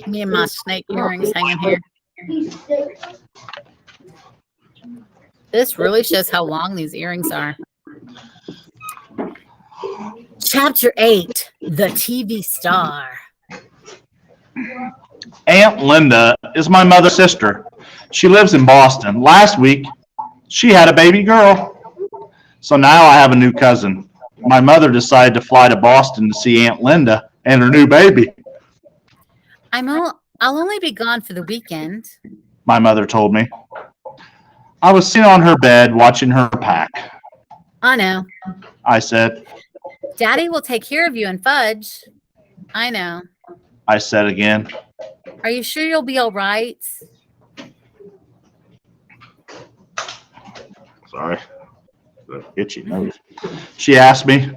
Me and my snake earrings hanging here. This really shows how long these earrings are. Chapter 8, The TV Star. Aunt Linda is my mother's sister. She lives in Boston. Last week, she had a baby girl. So now I have a new cousin. My mother decided to fly to Boston to see Aunt Linda and her new baby. I'll only be gone for the weekend, my mother told me. I was sitting on her bed watching her pack. I know. I said. Daddy will take care of you and Fudge. I know. I said again. Are you sure you'll be all right? Sorry. The itchy nose. She asked me.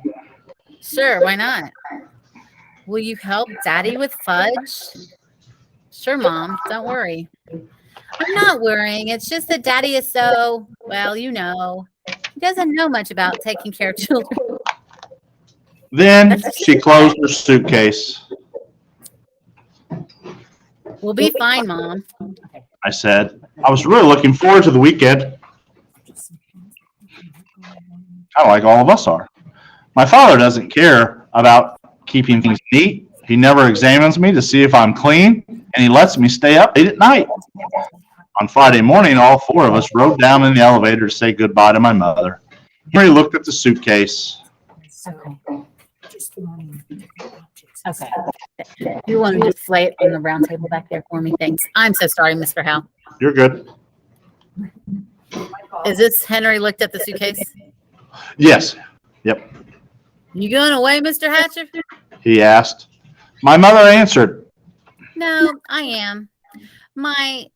Sure, why not? Will you help Daddy with Fudge? Sure, Mom. Don't worry. I'm not worrying. It's just that Daddy is so, well, you know, he doesn't know much about taking care of children. Then she closed her suitcase. We'll be fine, Mom. I said. I was really looking forward to the weekend. Kind of like all of us are. My father doesn't care about keeping things neat. He never examines me to see if I'm clean, and he lets me stay up late at night. On Friday morning, all four of us rode down in the elevator to say goodbye to my mother. Henry looked at the suitcase. Okay. You want to just lay it on the round table back there for me? Thanks. I'm so sorry, Mr. Howell. You're good. Is this Henry looked at the suitcase? Yes. Yep. You going away, Mr. Hatcher? He asked. My mother answered. No, I am. My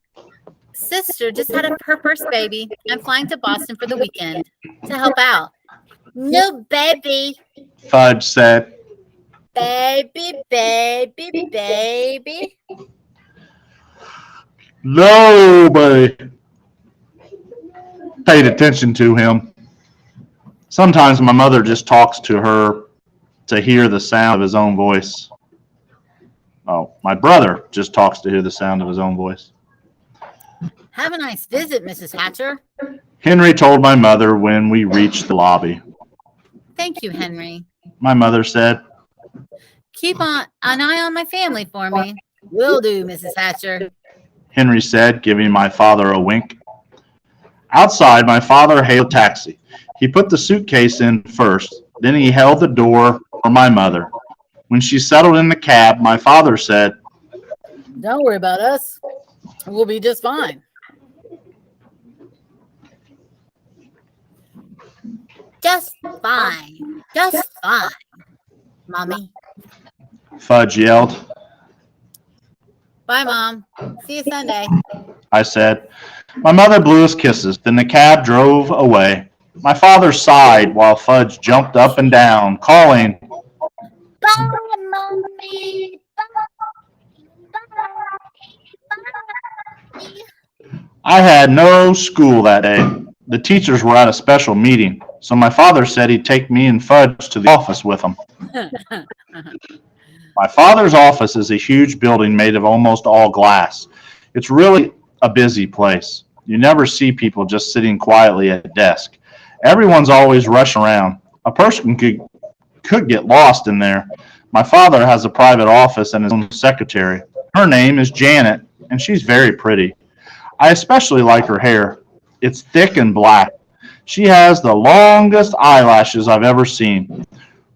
sister just had her first baby. I'm flying to Boston for the weekend to help out. No baby. Fudge said. Baby, baby, baby. Nobody paid attention to him. Sometimes my mother just talks to her to hear the sound of his own voice. Oh, my brother just talks to hear the sound of his own voice. Have a nice visit, Mrs. Hatcher. Henry told my mother when we reached the lobby. Thank you, Henry. My mother said. Keep an eye on my family for me. Will do, Mrs. Hatcher. Henry said, giving my father a wink. Outside, my father hailed a taxi. He put the suitcase in first. Then he held the door for my mother. When she settled in the cab, my father said, Don't worry about us. We'll be just fine. Just fine. Just fine, Mommy. Fudge yelled. Bye, Mom. See you Sunday. I said. My mother blew us kisses. Then the cab drove away. My father sighed while Fudge jumped up and down, calling, Bye, Mommy. Bye. I had no school that day. The teachers were at a special meeting, so my father said he'd take me and Fudge to the office with him. My father's office is a huge building made of almost all glass. It's really a busy place. You never see people just sitting quietly at a desk. Everyone's always rushing around. A person could get lost in there. My father has a private office and his own secretary. Her name is Janet, and she's very pretty. I especially like her hair. It's thick and black. She has the longest eyelashes I've ever seen.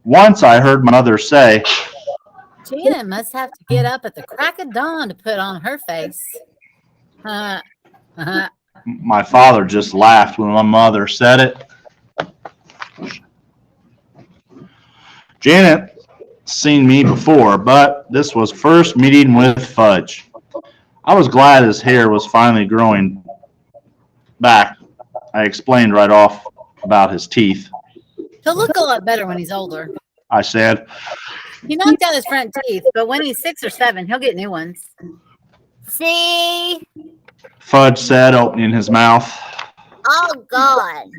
Once I heard my mother say, Janet must have to get up at the crack of dawn to put on her face. My father just laughed when my mother said it. Janet seen me before, but this was first meeting with Fudge. I was glad his hair was finally growing back. I explained right off about his teeth. He'll look a lot better when he's older. I said. He knocked out his front teeth, but when he's 6 or 7, he'll get new ones. See? Fudge said, opening his mouth. Oh, God.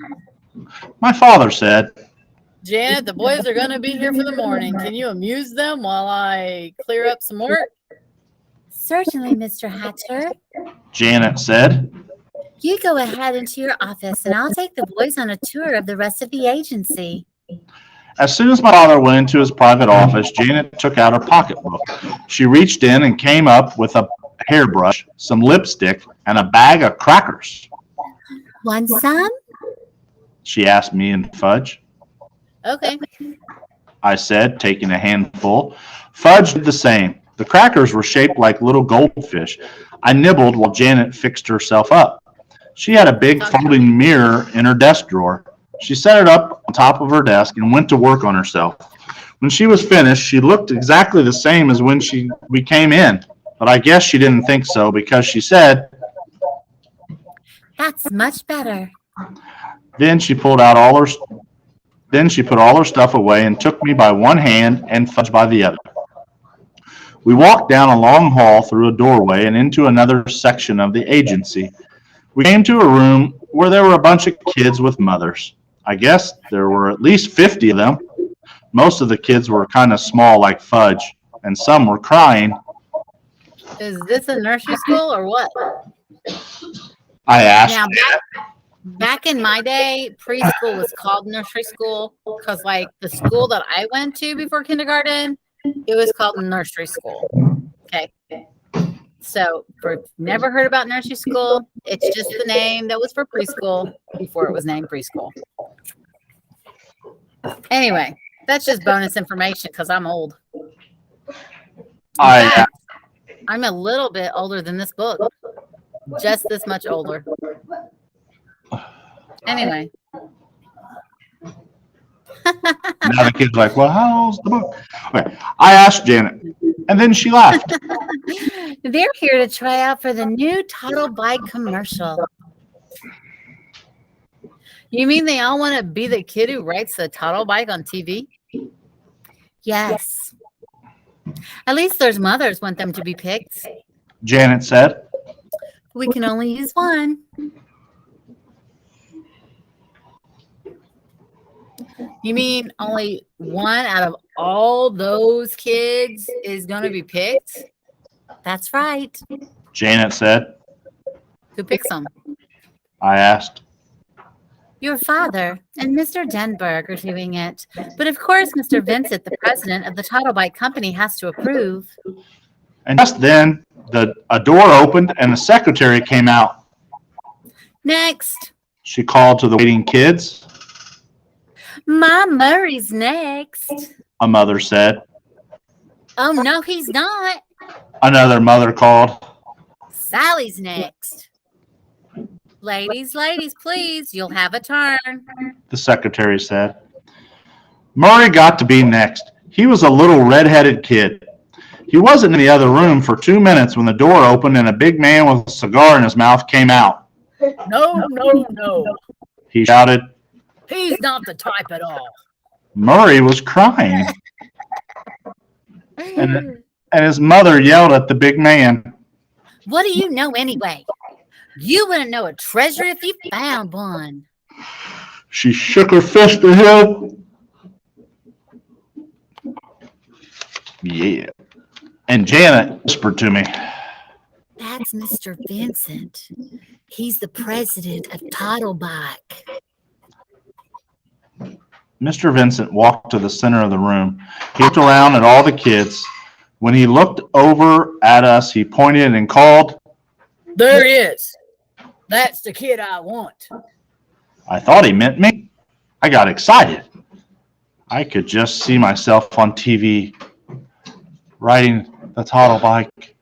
My father said. Janet, the boys are going to be here for the morning. Can you amuse them while I clear up some work? Certainly, Mr. Hatcher. Janet said. You go ahead into your office, and I'll take the boys on a tour of the rest of the agency. As soon as my father went into his private office, Janet took out her pocketbook. She reached in and came up with a hairbrush, some lipstick, and a bag of crackers. Want some? She asked me and Fudge. Okay. I said, taking a handful. Fudge did the same. The crackers were shaped like little goldfish. I nibbled while Janet fixed herself up. She had a big folding mirror in her desk drawer. She set it up on top of her desk and went to work on herself. When she was finished, she looked exactly the same as when we came in, but I guess she didn't think so because she said, That's much better. Then she put all her stuff away and took me by one hand and Fudge by the other. We walked down a long hall through a doorway and into another section of the agency. We came to a room where there were a bunch of kids with mothers. I guess there were at least 50 of them. Most of the kids were kind of small like Fudge, and some were crying. Is this a nursery school or what? I asked. Now, back in my day, preschool was called nursery school because, like, the school that I went to before kindergarten, it was called nursery school. Okay. So, never heard about nursery school. It's just the name that was for preschool before it was named preschool. Anyway, that's just bonus information because I'm old. I'm a little bit older than this book. Just this much older. Anyway. Now the kid's like, well, how old's the book? Okay. I asked Janet, and then she laughed. They're here to try out for the new Toddle Bike commercial. You mean they all want to be the kid who rides the Toddle Bike on TV? Yes. At least their mothers want them to be picked. Janet said. We can only use one. You mean only one out of all those kids is going to be picked? That's right. Janet said. Who picks them? I asked. Your father and Mr. Denberg are doing it. But of course, Mr. Vincent, the president of the Toddle Bike Company, has to approve. And just then, a door opened and the secretary came out. Next. She called to the waiting kids. Ma Murray's next. A mother said. Oh, no, he's not. Another mother called. Sally's next. Ladies, please, you'll have a turn. The secretary said. Murray got to be next. He was a little red-headed kid. He wasn't in the other room for 2 minutes when the door opened and a big man with a cigar in his mouth came out. No. He shouted. He's not the type at all. Murray was crying. and his mother yelled at the big man. What do you know anyway? You wouldn't know a treasure if you found one. She shook her fist at him. Yeah. And Janet whispered to me. That's Mr. Vincent. He's the president of Toddle Bike. Mr. Vincent walked to the center of the room. He looked around at all the kids. When he looked over at us, he pointed and called. There he is. That's the kid I want. I thought he meant me. I got excited. I could just see myself on TV riding the Toddle Bike.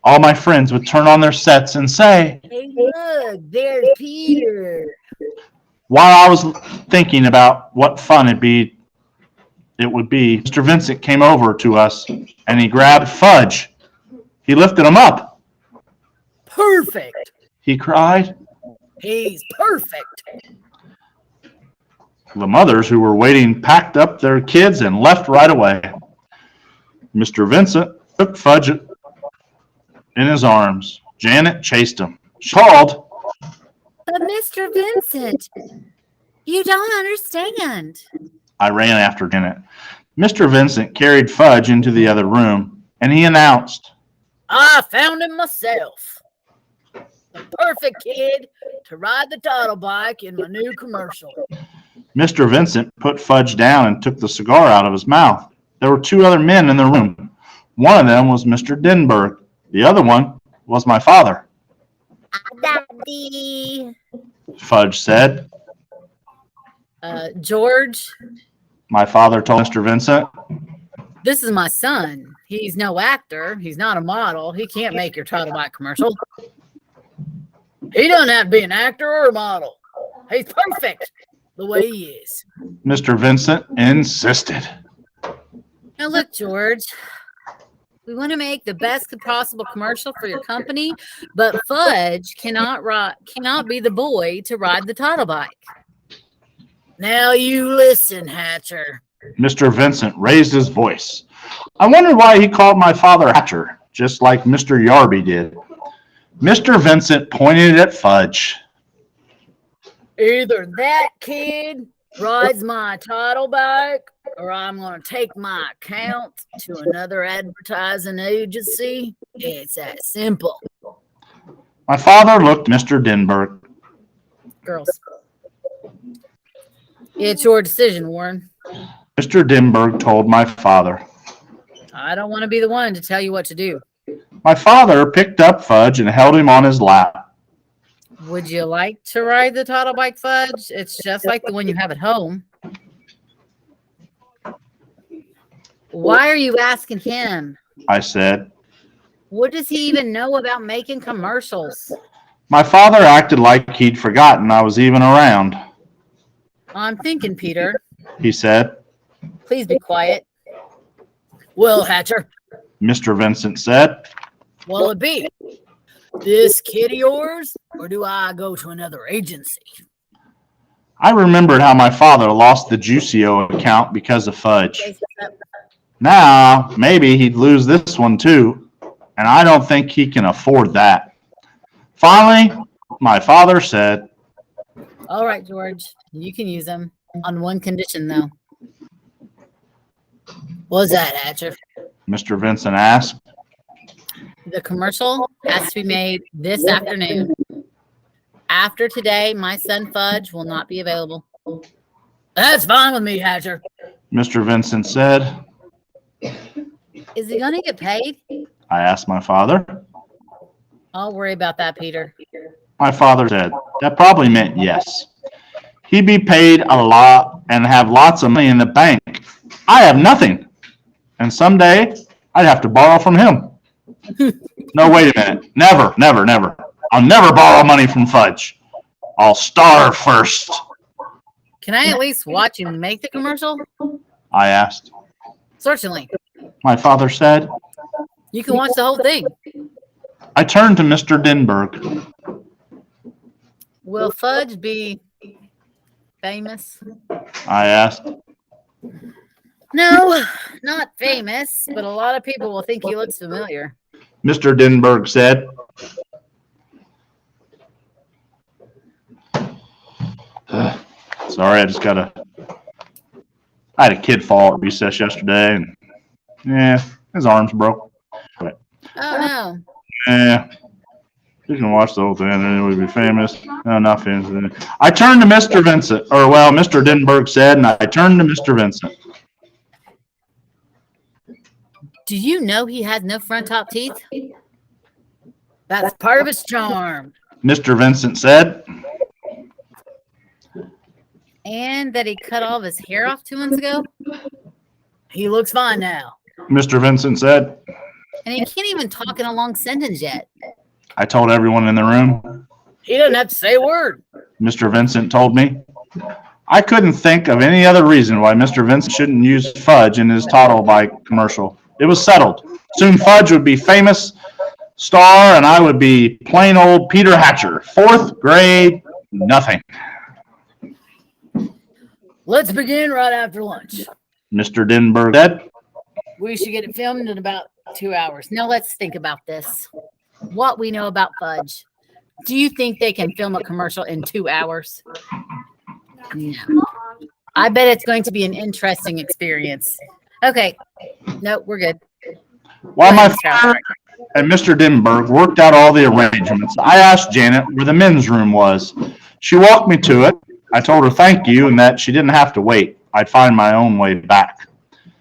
All my friends would turn on their sets and say, Hey, look, there's Peter. While I was thinking about what fun it would be, Mr. Vincent came over to us and he grabbed Fudge. He lifted him up. Perfect. He cried. He's perfect. The mothers who were waiting packed up their kids and left right away. Mr. Vincent took Fudge in his arms. Janet chased him. She called. But Mr. Vincent, you don't understand. I ran after Janet. Mr. Vincent carried Fudge into the other room, and he announced, I found him myself. The perfect kid to ride the title bike in my new commercial. Mr. Vincent put Fudge down and took the cigar out of his mouth. There were two other men in the room. One of them was Mr. Denberg. The other one was my father. Daddy. Fudge said. George, My father told Mr. Vincent. this is my son. He's no actor. He's not a model. He can't make your title bike commercial. He doesn't have to be an actor or a model. He's perfect the way he is. Mr. Vincent insisted. Now look, George, we want to make the best possible commercial for your company, but Fudge cannot be the boy to ride the title bike. Now you listen, Hatcher. Mr. Vincent raised his voice. I wondered why he called my father Hatcher, just like Mr. Yarby did. Mr. Vincent pointed at Fudge. Either that kid rides my title bike, or I'm going to take my account to another advertising agency. It's that simple. My father looked at Mr. Denberg. Girls. It's your decision, Warren. Mr. Denberg told my father. I don't want to be the one to tell you what to do. My father picked up Fudge and held him on his lap. Would you like to ride the title bike, Fudge? It's just like the one you have at home. Why are you asking him? I said. What does he even know about making commercials? My father acted like he'd forgotten I was even around. I'm thinking, Peter. He said. Please be quiet. Well, Hatcher. Mr. Vincent said. What'll it be? This kid of yours, or do I go to another agency? I remembered how my father lost the Juicio account because of Fudge. Now, maybe he'd lose this one too, and I don't think he can afford that. Finally, my father said, All right, George, you can use them on one condition, though. What's that, Hatcher? Mr. Vincent asked. The commercial has to be made this afternoon. After today, my son Fudge will not be available. That's fine with me, Hatcher. Mr. Vincent said. Is he going to get paid? I asked my father. I'll worry about that, Peter. My father said. That probably meant yes. He'd be paid a lot and have lots of money in the bank. I have nothing. And someday I'd have to borrow from him. No, wait a minute. Never, never, never. I'll never borrow money from Fudge. I'll starve first. Can I at least watch him make the commercial? I asked. Certainly. My father said. You can watch the whole thing. I turned to Mr. Denberg. Will Fudge be famous? I asked. No, not famous, but a lot of people will think he looks familiar. Mr. Denberg said. Sorry, I had a kid fall at recess yesterday, and his arms broke. But, Oh, no. you can watch the whole thing, and it would be famous. No, not famous. I turned to Mr. Vincent, Mr. Denberg said, and I turned to Mr. Vincent. Do you know he has no front top teeth? That's part of his charm. Mr. Vincent said. And that he cut all of his hair off 2 months ago? He looks fine now. Mr. Vincent said. And he can't even talk in a long sentence yet. I told everyone in the room. He doesn't have to say a word. Mr. Vincent told me. I couldn't think of any other reason why Mr. Vincent shouldn't use Fudge in his title bike commercial. It was settled. Soon Fudge would be famous star, and I would be plain old Peter Hatcher. 4th grade, nothing. Let's begin right after lunch. Mr. Denberg said. We should get it filmed in about 2 hours. Now let's think about this. What we know about Fudge. Do you think they can film a commercial in 2 hours? No. I bet it's going to be an interesting experience. Okay. No, we're good. While my and Mr. Dimberg worked out all the arrangements, I asked Janet where the men's room was. She walked me to it. I told her thank you and that she didn't have to wait. I'd find my own way back.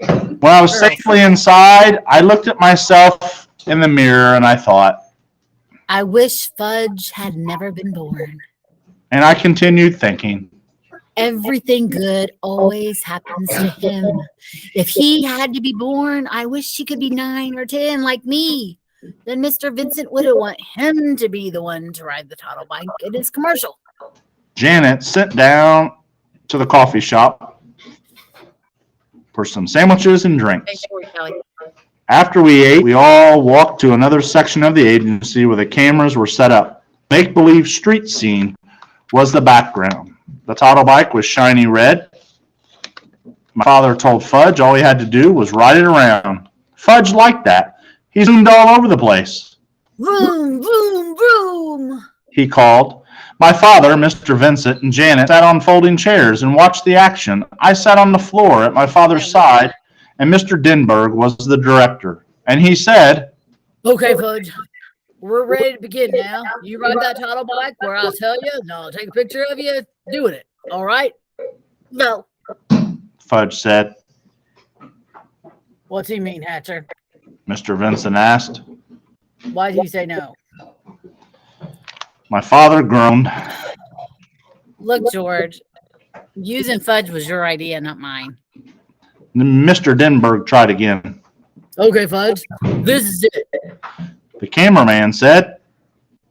When I was safely inside, I looked at myself in the mirror and I thought, I wish Fudge had never been born. And I continued thinking, everything good always happens to him. If he had to be born, I wish he could be 9 or 10 like me. Then Mr. Vincent would want him to be the one to ride the toddle bike in his commercial. Janet sat down to the coffee shop for some sandwiches and drinks. After we ate, we all walked to another section of the agency where the cameras were set up. Make-believe street scene was the background. The toddle bike was shiny red. My father told Fudge all he had to do was ride it around. Fudge liked that. He zoomed all over the place. Vroom, vroom, vroom, he called. My father, Mr. Vincent, and Janet sat on folding chairs and watched the action. I sat on the floor at my father's side, and Mr. Dinberg was the director. And he said, okay, Fudge, we're ready to begin now. You ride that toddle bike where I'll tell you, and I'll take a picture of you doing it. All right? No. Fudge said. What's he mean, Hatcher? Mr. Vincent asked. Why did you say no? My father groaned. Look, George, using Fudge was your idea, not mine. Mr. Dinberg tried again. Okay, Fudge, this is it. The cameraman said,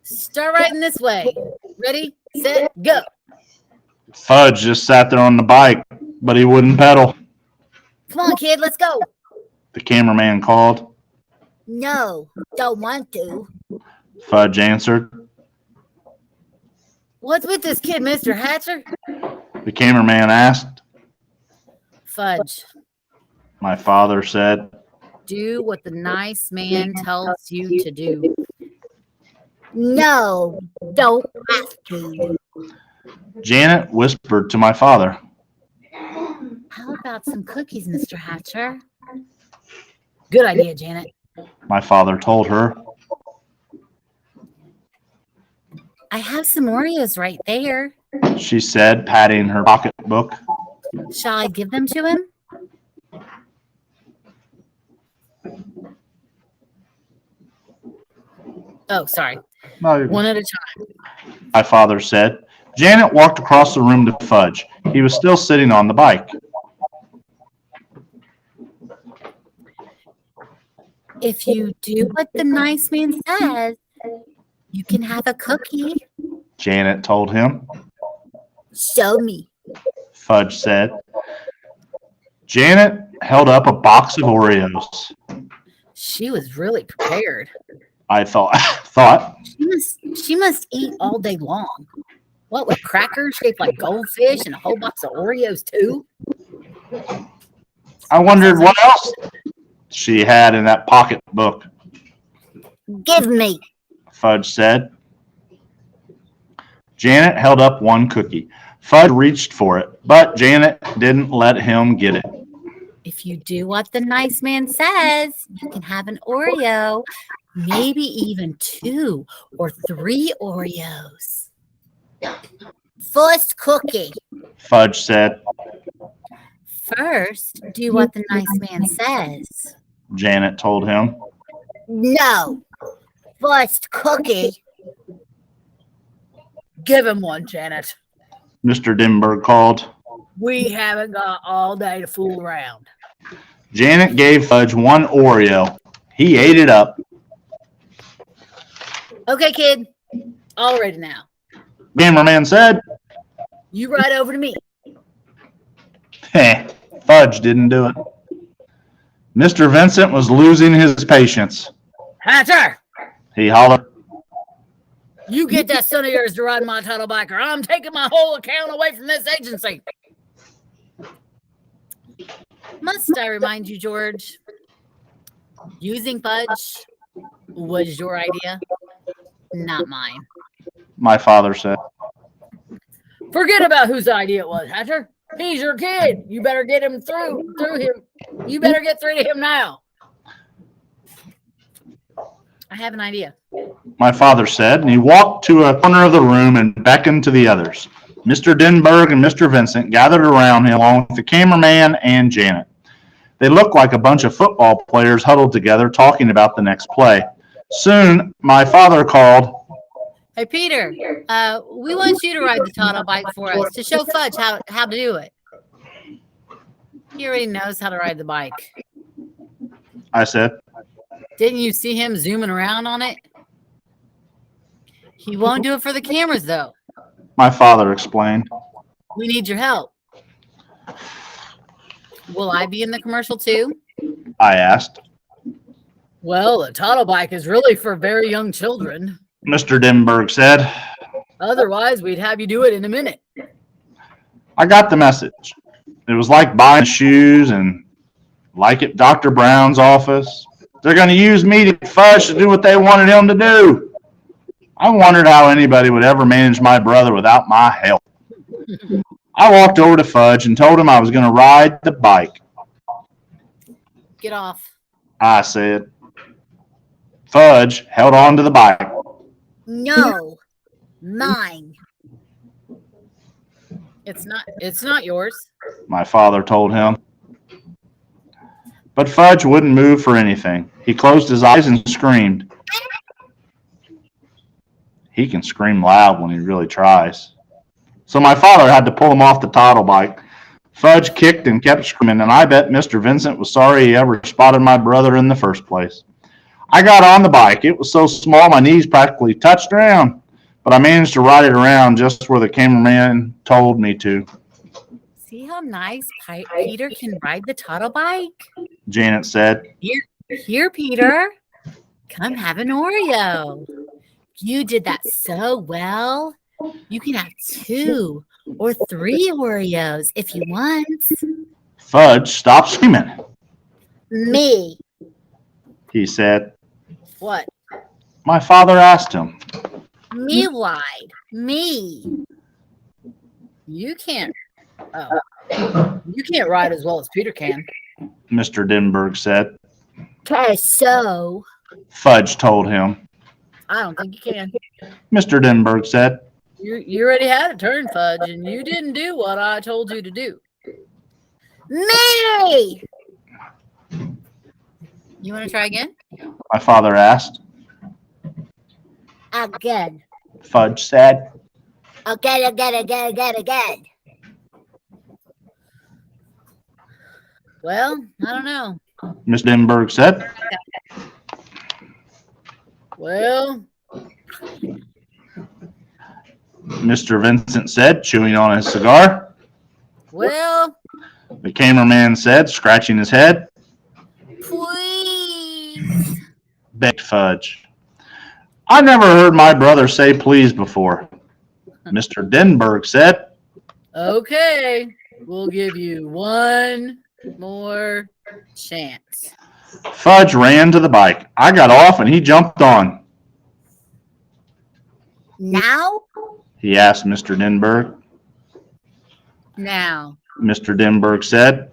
start riding this way. Ready, set, go. Fudge just sat there on the bike, but he wouldn't pedal. Come on, kid, let's go. The cameraman called. No, don't want to. Fudge answered. What's with this kid, Mr. Hatcher? The cameraman asked. Fudge. My father said. Do what the nice man tells you to do. No, don't have to. Janet whispered to my father. How about some cookies, Mr. Hatcher? Good idea, Janet. My father told her. I have some Oreos right there. She said, patting her pocketbook. Shall I give them to him? Oh, sorry. No, one at a time. My father said. Janet walked across the room to Fudge. He was still sitting on the bike. If you do what the nice man says, you can have a cookie. Janet told him. Show me. Fudge said. Janet held up a box of Oreos. She was really prepared. I thought. She must eat all day long. What, with crackers shaped like goldfish and a whole box of Oreos too? I wondered what else she had in that pocketbook. Give me, Fudge said. Janet held up one cookie. Fudge reached for it, but Janet didn't let him get it. If you do what the nice man says, you can have an Oreo, maybe even 2 or 3 Oreos. First cookie. Fudge said. First, do what the nice man says. Janet told him. No. First cookie. Give him one, Janet. Mr. Dimberg called. We haven't got all day to fool around. Janet gave Fudge one Oreo. He ate it up. Okay, kid. All ready now. Cameraman said. You ride over to me. Fudge didn't do it. Mr. Vincent was losing his patience. Hatcher! He hollered. You get that son of yours to ride my title bike, or I'm taking my whole account away from this agency. Must I remind you, George, using Fudge was your idea, not mine. My father said. Forget about whose idea it was, Hatcher. He's your kid. You better get him through him. You better get through to him now. I have an idea. My father said, and he walked to a corner of the room and beckoned to the others. Mr. Denberg and Mr. Vincent gathered around him along with the cameraman and Janet. They looked like a bunch of football players huddled together talking about the next play. Soon, my father called, Hey, Peter, we want you to ride the Toto bike for us to show Fudge how to do it. He already knows how to ride the bike. I said. Didn't you see him zooming around on it? He won't do it for the cameras, though. My father explained. We need your help. Will I be in the commercial, too? I asked. Well, the Toto bike is really for very young children. Mr. Denberg said. Otherwise, we'd have you do it in a minute. I got the message. It was like buying shoes and like at Dr. Brown's office. They're going to use me to get Fudge to do what they wanted him to do. I wondered how anybody would ever manage my brother without my help. I walked over to Fudge and told him I was going to ride the bike. Get off. I said. Fudge held on to the bike. No, mine. It's not yours. My father told him. But Fudge wouldn't move for anything. He closed his eyes and screamed. He can scream loud when he really tries. So my father had to pull him off the Toto bike. Fudge kicked and kept screaming, and I bet Mr. Vincent was sorry he ever spotted my brother in the first place. I got on the bike. It was so small my knees practically touched ground, but I managed to ride it around just where the cameraman told me to. See how nice Peter can ride the Toto bike? Janet said. Here, Peter. Come have an Oreo. You did that so well. You can have 2 or 3 Oreos if you want. Fudge stopped screaming. Me. He said. What? My father asked him. Me lied. Me. You can't. Oh. You can't ride as well as Peter can. Mr. Denberg said. Okay, so. Fudge told him. I don't think you can. Mr. Denberg said. You already had a turn, Fudge, and you didn't do what I told you to do. Me! You want to try again? My father asked. Again. Fudge said. Again. Well, I don't know. Miss Denberg said. Well. Mr. Vincent said, chewing on his cigar. Well. The cameraman said, scratching his head. Please. Begged Fudge. I never heard my brother say please before. Mr. Denberg said. Okay, we'll give you one more chance. Fudge ran to the bike. I got off and he jumped on. Now? He asked Mr. Denberg. Now. Mr. Denberg said.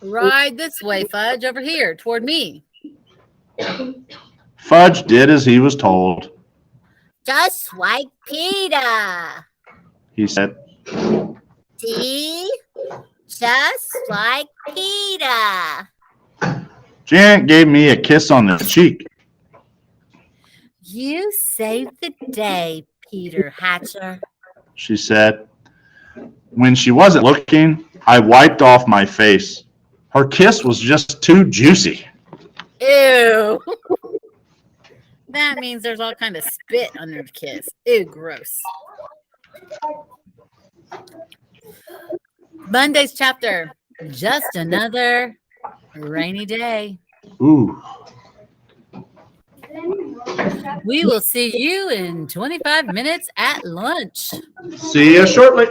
Ride this way, Fudge, over here, toward me. Fudge did as he was told. Just like Peter. He said. See? Just like Peter. Janet gave me a kiss on the cheek. You saved the day, Peter Hatcher. She said. When she wasn't looking, I wiped off my face. Her kiss was just too juicy. Ew. That means there's all kind of spit under the kiss. Ew, gross. Monday's chapter. Just another rainy day. Ooh. We will see you in 25 minutes at lunch. See you shortly.